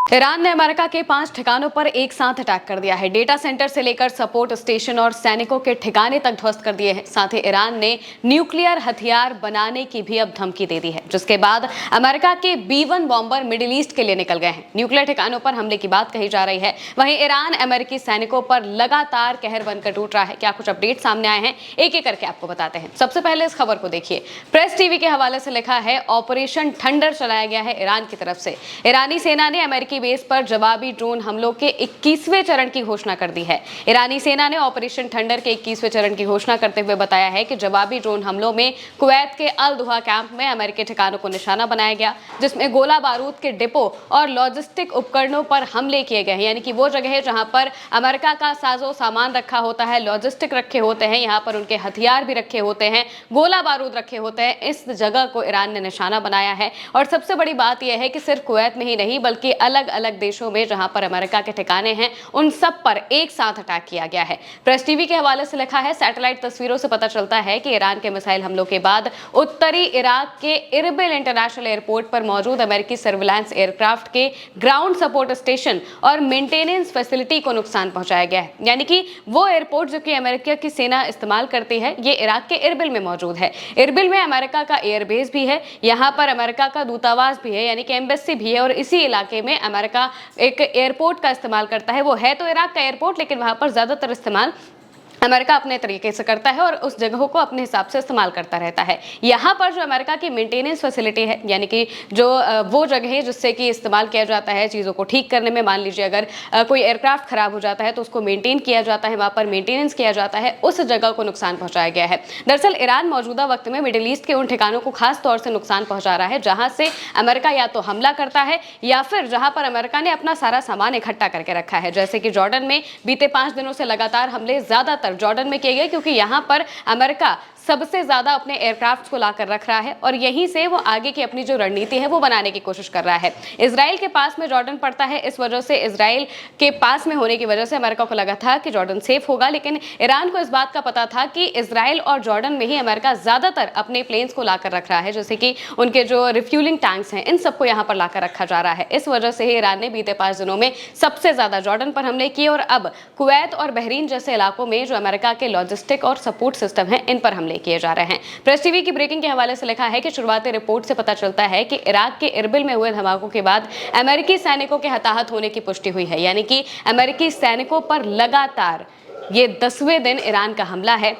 Iran ने America के 5 ठिकानों पर एक साथ अटैक कर दिया है। डेटा सेंटर से लेकर सपोर्ट स्टेशन और सैनिकों के ठिकाने तक ध्वस्त कर दिए हैं। साथ ही ईरान ने न्यूक्लियर हथियार बनाने की भी अब धमकी दे दी है, जिसके बाद अमेरिका के B-1 बॉम्बर मिडिल ईस्ट के लिए निकल गए हैं। न्यूक्लियर ठिकानों पर हमले की बात कही जा रही है। वहीं ईरान अमेरिकी सैनिकों पर लगातार कहर बनकर टूट रहा है। क्या कुछ अपडेट सामने आए हैं, एक एक करके आपको बताते हैं। सबसे पहले इस खबर को देखिए। प्रेस टीवी के हवाले से लिखा है, ऑपरेशन थंडर चलाया गया है ईरान की तरफ से। ईरानी सेना ने अमेरिकी बेस पर जवाबी ड्रोन हमलों के 21वें चरण की घोषणा कर दी है। ईरानी सेना ने ऑपरेशन थंडर के 21वें चरण की घोषणा करते हुए बताया है कि जवाबी ड्रोन हमलों में कुवैत के अल दुहा कैंप में अमेरिकी ठिकानों को निशाना बनाया गया, जिसमें गोला बारूद के डिपो और लॉजिस्टिक उपकरणों पर हमले किए गए हैं। यानी कि वो जगह है जहां पर अमेरिका का साजो सामान रखा होता है, लॉजिस्टिक रखे होते हैं, यहाँ पर उनके हथियार भी रखे होते हैं, गोला बारूद रखे होते हैं। इस जगह को ईरान ने निशाना बनाया है। और सबसे बड़ी बात यह है कि सिर्फ कुवैत में ही नहीं, बल्कि अलग अलग देशों में जहां पर अमेरिका के ठिकाने हैं, उन सब पर एक साथ अटैक किया गया है। प्रेस टीवी के हवाले से लिखा है, सैटेलाइट तस्वीरों से पता चलता है कि ईरान के मिसाइल हमलों के बाद उत्तरी इराक के इरबिल इंटरनेशनल एयरपोर्ट पर मौजूद अमेरिकी सर्विलांस एयरक्राफ्ट के ग्राउंड सपोर्ट स्टेशन और मेंटेनेंस फैसिलिटी को नुकसान पहुंचाया गया है। यानी कि वो एयरपोर्ट जो कि अमेरिका की सेना इस्तेमाल करती है, ये इराक के इरबिल में मौजूद है। इरबिल में अमेरिका का एयरबेस भी है, यहाँ पर अमेरिका का दूतावास भी है, यानी कि एम्बेसी भी है। और इसी इलाके में अमेरिका एक एयरपोर्ट का इस्तेमाल करता है। वो है तो इराक का एयरपोर्ट, लेकिन वहां पर ज्यादातर इस्तेमाल अमेरिका अपने तरीके से करता है और उस जगहों को अपने हिसाब से इस्तेमाल करता रहता है। यहाँ पर जो अमेरिका की मेंटेनेंस फैसिलिटी है, यानी कि जो वो जगह है जिससे कि इस्तेमाल किया जाता है चीज़ों को ठीक करने में, मान लीजिए अगर कोई एयरक्राफ्ट खराब हो जाता है तो उसको मेंटेन किया जाता है, वहाँ पर मेंटेनेंस किया जाता है, उस जगह को नुकसान पहुँचाया गया है। दरअसल ईरान मौजूदा वक्त में मिडिल ईस्ट के उन ठिकानों को खास तौर से नुकसान पहुँचा रहा है जहाँ से अमेरिका या तो हमला करता है या फिर जहाँ पर अमेरिका ने अपना सारा सामान इकट्ठा करके रखा है। जैसे कि जॉर्डन में बीते 5 दिनों से लगातार हमले ज्यादातर जॉर्डन में किए गए, क्योंकि यहां पर अमेरिका सबसे ज्यादा अपने एयरक्राफ्ट को लाकर रख रहा है और यहीं से वो आगे की अपनी जो रणनीति है वो बनाने की कोशिश कर रहा है। इजराइल के पास में जॉर्डन पड़ता है, इस वजह से इजराइल के पास में होने की वजह से अमेरिका को लगा था कि जॉर्डन सेफ होगा, लेकिन ईरान को इस बात का पता था कि इजराइल और जॉर्डन में ही अमेरिका ज्यादातर अपने प्लेन्स को लाकर रख रहा है, जैसे कि उनके जो रिफ्यूलिंग टैंक्स हैं, इन सबको यहाँ पर लाकर रखा जा रहा है। इस वजह से ही ईरान ने बीते 5 दिनों में सबसे ज्यादा जॉर्डन पर हमले किए और अब कुवैत और बहरीन जैसे इलाकों में जो अमेरिका के लॉजिस्टिक और सपोर्ट सिस्टम है, इन पर हमले किए जा रहे हैं। प्रेस टीवी की ब्रेकिंग के हवाले से लिखा है कि शुरुआती रिपोर्ट से पता चलता है कि इराक के इरबिल में हुए धमाकों के बाद अमेरिकी सैनिकों के हताहत होने की पुष्टि हुई है। यानी कि अमेरिकी सैनिकों पर लगातार ये 10वें दिन ईरान का हमला है।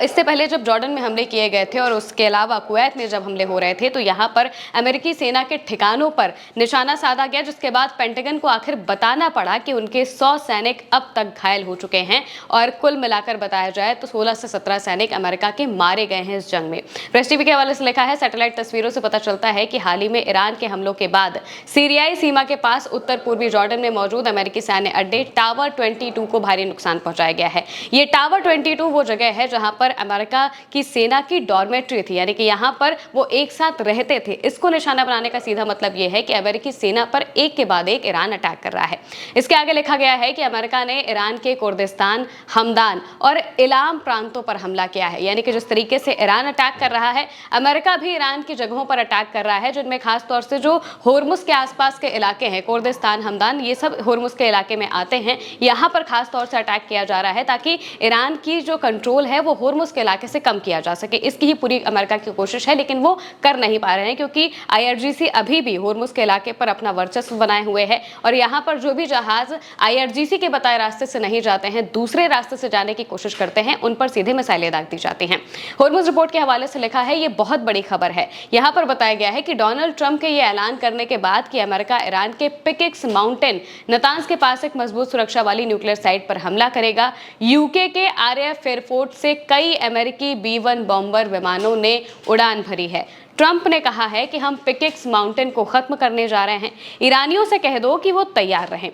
इससे पहले जब जॉर्डन में हमले किए गए थे और उसके अलावा कुवैत में जब हमले हो रहे थे, तो यहाँ पर अमेरिकी सेना के ठिकानों पर निशाना साधा गया, जिसके बाद पेंटागन को आखिर बताना पड़ा कि उनके 100 सैनिक अब तक घायल हो चुके हैं और कुल मिलाकर बताया जाए तो 16 से 17 सैनिक अमेरिका के मारे गए हैं इस जंग में। प्रेस टीवी के हवाले से लिखा है, सैटेलाइट तस्वीरों से पता चलता है कि हाल ही में ईरान के हमलों के बाद सीरियाई सीमा के पास उत्तर पूर्वी जॉर्डन में मौजूद अमेरिकी सैन्य अड्डे टावर 22 को भारी नुकसान पहुंचाया गया है। ये टावर 22 वो जगह है जहां पर अमेरिका की सेना की डॉर्मेट्री थी, यानी कि यहां पर वो एक साथ रहते थे। इसको निशाना बनाने का सीधा मतलब यह है कि अमेरिकी सेना पर एक के बाद एक ईरान अटैक कर रहा है। इसके आगे लिखा गया है कि अमेरिका ने ईरान के कुर्दिस्तान, हमदान और इलाम प्रांतों पर हमला किया है। यानी कि जिस तरीके से ईरान अटैक कर रहा है, अमेरिका भी ईरान की जगहों पर अटैक कर रहा है, जिनमें खास तौर से जो होर्मुज के आसपास के इलाके हैं, कुर्दिस्तान, हमदान, ये सब होर्मुज के इलाके में आते हैं। यहाँ पर खास तौर से अटैक किया जा रहा है ताकि ईरान की जो कंट्रोल है वो होर्मुज के इलाके से कम किया जा सके। इसकी ही पूरी अमेरिका की कोशिश है, लेकिन वो कर नहीं पा रहे हैं क्योंकि IRGC अभी भी होर्मुज के इलाके पर अपना वर्चस्व बनाए हुए है और यहाँ पर जो भी जहाज IRGC के बताए रास्ते से नहीं जाते हैं, दूसरे रास्ते से जाने की कोशिश करते हैं, उन पर सीधे मिसाइलें दाग दी जाती हैं। होर्मुज रिपोर्ट के हवाले से लिखा है, ये बहुत बड़ी खबर है। यहाँ पर बताया गया है कि डोनाल्ड ट्रंप के ये ऐलान करने के बाद कि अमेरिका ईरान के पिकेक्स माउंटेन नतांज के पास एक मजबूत सुरक्षा वाली न्यूक्लियर साइट पर हमला करेगा। यूके के RAF एयरपोर्ट से कई अमेरिकी B-1 बॉम्बर विमानों ने उड़ान भरी है। ट्रंप ने कहा है कि हम पिकेक्स माउंटेन को खत्म करने जा रहे हैं, ईरानियों से कह दो कि वो तैयार रहें।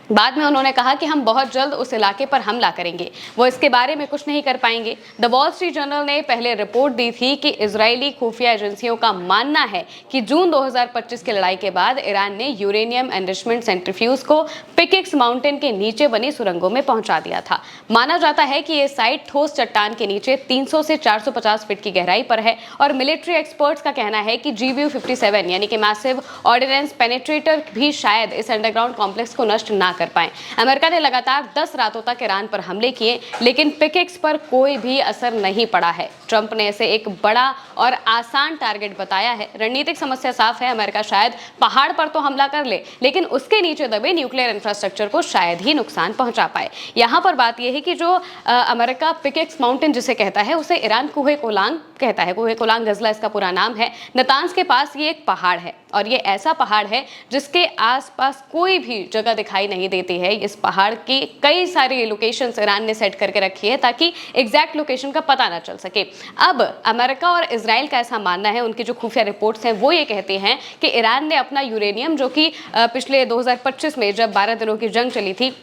बाद में उन्होंने कहा कि हम बहुत जल्द उस इलाके पर हमला करेंगे, वो इसके बारे में कुछ नहीं कर पाएंगे। द वॉल स्ट्रीट जर्नल ने पहले रिपोर्ट दी थी कि इजरायली खुफिया एजेंसियों का मानना है कि जून 2025 की लड़ाई के बाद ईरान ने यूरेनियम एनरिचमेंट सेंट्रीफ्यूज को पिकेक्स माउंटेन के नीचे बनी सुरंगों में पहुंचा दिया था। माना जाता है कि ये साइट ठोस चट्टान के नीचे 300 से 450 फीट की गहराई पर है और मिलिट्री एक्सपर्ट्स का कहना है कि GBU-57 यानी कि मैसिव ऑर्डिनेंस पेनिट्रेटर भी शायद इस अंडरग्राउंड कॉम्प्लेक्स को नष्ट ना कर पाए। अमेरिका ने लगातार 10 रातों तक ईरान पर हमले किए, लेकिन पिकेक्स पर कोई भी असर नहीं पड़ा है। ट्रंप ने इसे एक बड़ा और आसान टारगेट बताया है। रणनीतिक समस्या साफ है, अमेरिका शायद पहाड़ पर तो हमला कर ले, लेकिन उसके नीचे दबे न्यूक्लियर इंफ्रास्ट्रक्चर को शायद ही नुकसान पहुंचा पाए। यहाँ पर बात यह है कि जो अमेरिका पिकेक्स माउंटेन जिसे कहता है, उसे ईरान कुहे कोलांग कहता है। कुहे कोलांग गजला इसका पूरा नाम है। नतांज के पास ये एक पहाड़ है और ये ऐसा पहाड़ है जिसके आसपास कोई भी जगह दिखाई नहीं देती है। इस पहाड़ की कई सारी लोकेशंस ईरान ने सेट करके रखी है ताकि एग्जैक्ट लोकेशन का पता ना चल सके। अब अमेरिका और इजराइल का ऐसा मानना है, उनकी जो खुफिया रिपोर्ट्स हैं वो ये कहते हैं कि ईरान ने अपना यूरेनियम, जो कि पिछले 2025 में जब 12 दिनों की जंग चली थी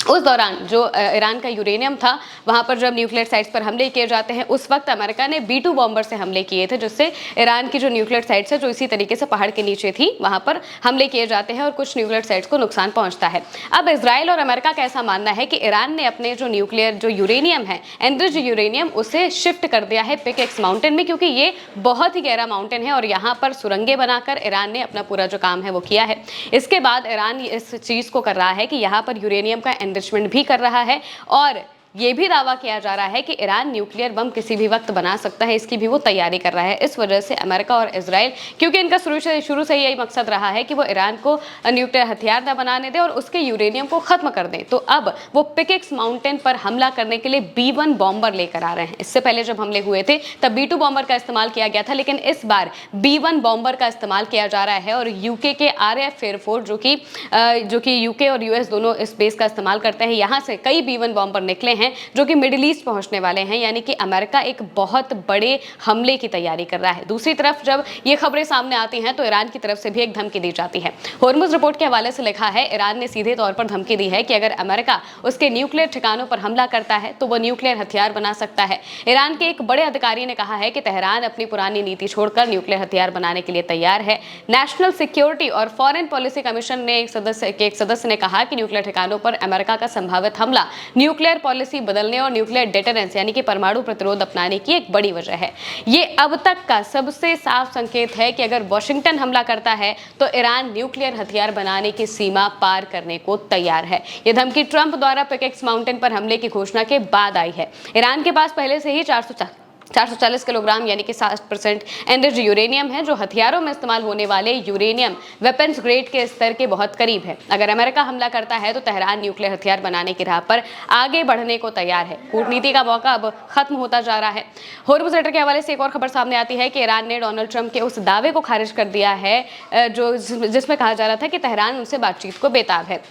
उस दौरान जो ईरान का यूरेनियम था, वहां पर जब न्यूक्लियर साइट्स पर हमले किए जाते हैं उस वक्त अमेरिका ने B-2 बॉम्बर से हमले किए थे, जिससे ईरान की जो न्यूक्लियर साइट्स है जो इसी तरीके से पहाड़ के नीचे थी, वहां पर हमले किए जाते हैं और कुछ न्यूक्लियर साइट्स को नुकसान पहुंचता है। अब इजराइल और अमेरिका का ऐसा मानना है कि ईरान ने अपने जो न्यूक्लियर जो यूरेनियम है, एनरिच्ड यूरेनियम, उसे शिफ्ट कर दिया है पिकेक्स माउंटेन में, क्योंकि ये बहुत ही गहरा माउंटेन है और यहाँ पर सुरंगें बनाकर ईरान ने अपना पूरा जो काम है वो किया है। इसके बाद ईरान इस चीज को कर रहा है कि यहाँ पर यूरेनियम का एनरिचमेंट भी कर रहा है और ये भी दावा किया जा रहा है कि ईरान न्यूक्लियर बम किसी भी वक्त बना सकता है, इसकी भी वो तैयारी कर रहा है। इस वजह से अमेरिका और इजराइल, क्योंकि इनका शुरू से यही मकसद रहा है कि वो ईरान को न्यूक्लियर हथियार न बनाने दे और उसके यूरेनियम को खत्म कर दे, तो अब वो पिकेक्स माउंटेन पर हमला करने के लिए B-1 बॉम्बर लेकर आ रहे हैं। इससे पहले जब हमले हुए थे तब B-2 बॉम्बर का इस्तेमाल किया गया था, लेकिन इस बार B-1 बॉम्बर का इस्तेमाल किया जा रहा है और यूके के RAF एयरफोर्स जो कि यूके और US दोनों इस बेस का इस्तेमाल करते हैं, यहाँ से कई B-1 बॉम्बर निकले हैं जो कि मिडिल ईस्ट पहुंचने वाले हैं। यानी कि अमेरिका एक बहुत बड़े हमले की तैयारी कर रहा है। दूसरी तरफ जब ये खबरें सामने आती हैं तो ईरान की तरफ से भी एक धमकी दी जाती है। होर्मुज रिपोर्ट के हवाले से लिखा है, ईरान ने सीधे तौर पर धमकी दी है कि अगर अमेरिका उसके न्यूक्लियर ठिकानों पर हमला करता है तो वो न्यूक्लियर हथियार बना सकता है। ईरान के एक बड़े अधिकारी ने कहा है कि तेहरान अपनी पुरानी नीति छोड़कर न्यूक्लियर हथियार बनाने के लिए तैयार है। नेशनल सिक्योरिटी और फॉरेन पॉलिसी कमीशन ने एक सदस्य ने कहा कि न्यूक्लियर ठिकानों पर अमेरिका का संभावित हमला न्यूक्लियर पॉलिसी बदलने और न्यूक्लियर डेटरेंस यानी कि परमाणु प्रतिरोध अपनाने की एक बड़ी वजह है। ये अब तक का सबसे साफ संकेत है कि अगर वॉशिंगटन हमला करता है तो ईरान न्यूक्लियर हथियार बनाने की सीमा पार करने को तैयार है। यह धमकी ट्रंप द्वारा पिकेक्स माउंटेन पर हमले की घोषणा के बाद आई है। ईरान के पास पहले से ही 440 किलोग्राम यानी कि 60% एनरिच्ड यूरेनियम है, जो हथियारों में इस्तेमाल होने वाले यूरेनियम वेपन्स ग्रेड के स्तर के बहुत करीब है। अगर अमेरिका हमला करता है तो तेहरान न्यूक्लियर हथियार बनाने की राह पर आगे बढ़ने को तैयार है। कूटनीति का मौका अब खत्म होता जा रहा है। होर्मुज लेटर के हवाले से एक और खबर सामने आती है कि ईरान ने डोनाल्ड ट्रंप के उस दावे को खारिज कर दिया है जिसमें कहा जा रहा था कि तेहरान उनसे बातचीत को बेताब है।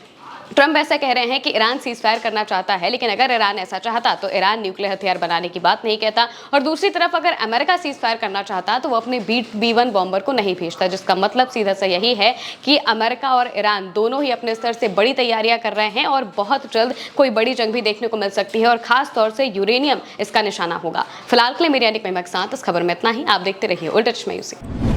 ट्रंप ऐसा कह रहे हैं कि ईरान सीज फायर करना चाहता है, लेकिन अगर ईरान ऐसा चाहता तो ईरान न्यूक्लियर हथियार बनाने की बात नहीं कहता। और दूसरी तरफ अगर अमेरिका सीज फायर करना चाहता तो वो अपने B-1 बॉम्बर को नहीं भेजता, जिसका मतलब सीधा सा यही है कि अमेरिका और ईरान दोनों ही अपने स्तर से बड़ी तैयारियां कर रहे हैं और बहुत जल्द कोई बड़ी जंग भी देखने को मिल सकती है और खास तौर से यूरेनियम इसका निशाना होगा। फिलहाल के लिए मेरी यानी मैं साथ इस खबर में इतना ही। आप देखते रहिए उल्टा चश्मा यूसी।